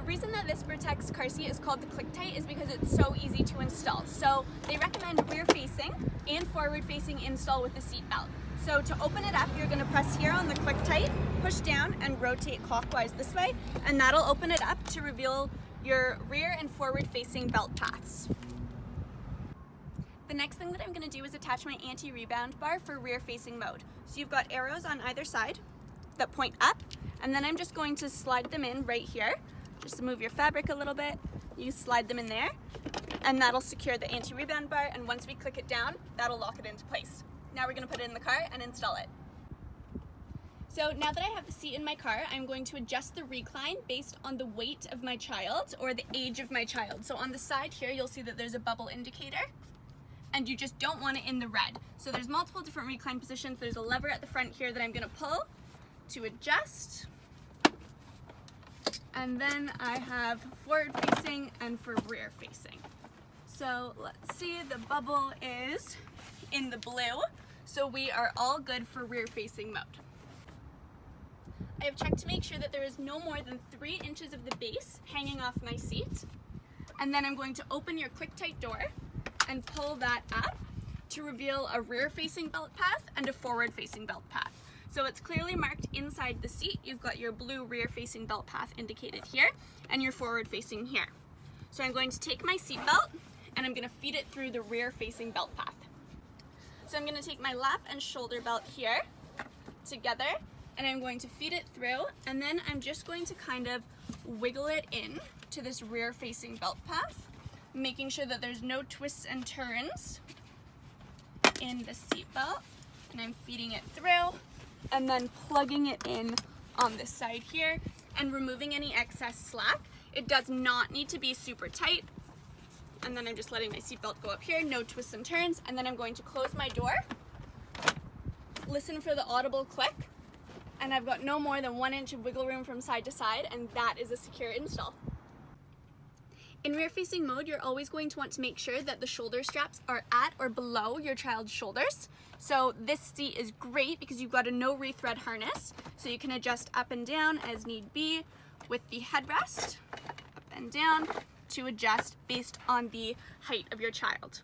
reason that this Britax car seat is called the ClickTight is because it's so easy to install. So they recommend rear facing and forward facing install with the seat belt. So to open it up, you're going to press here on the ClickTight, push down and rotate clockwise this way, and that'll open it up to reveal your rear and forward facing belt paths. The next thing that I'm going to do is attach my anti-rebound bar for rear facing mode. So you've got arrows on either side that point up, and then I'm just going to slide them in right here. Just move your fabric a little bit, you slide them in there, and that'll secure the anti-rebound bar, and once we click it down, that'll lock it into place. Now we're going to put it in the car and install it. So now that I have the seat in my car, I'm going to adjust the recline based on the weight of my child or the age of my child. So on the side here, you'll see that there's a bubble indicator, and you just don't want it in the red. So there's multiple different recline positions. There's a lever at the front here that I'm going to pull to adjust. And then I have forward facing and for rear facing. So let's see, the bubble is in the blue, so we are all good for rear facing mode. I have checked to make sure that there is no more than 3 inches of the base hanging off my seat. And then I'm going to open your ClickTight door and pull that up to reveal a rear facing belt path and a forward facing belt path. So it's clearly marked inside the seat. You've got your blue rear facing belt path indicated here and your forward facing here. So I'm going to take my seat belt and I'm going to feed it through the rear facing belt path. So I'm going to take my lap and shoulder belt here together and I'm going to feed it through, and then I'm just going to kind of wiggle it in to this rear facing belt path, making sure that there's no twists and turns in the seat belt, and I'm feeding it through and then plugging it in on this side here and removing any excess slack. It does not need to be super tight. And then I'm just letting my seatbelt go up here, no twists and turns, and then I'm going to close my door, listen for the audible click, and I've got no more than 1 inch of wiggle room from side to side, and that is a secure install. In rear facing mode, you're always going to want to make sure that the shoulder straps are at or below your child's shoulders. So this seat is great because you've got a no rethread harness, so you can adjust up and down as need be with the headrest, up and down, to adjust based on the height of your child.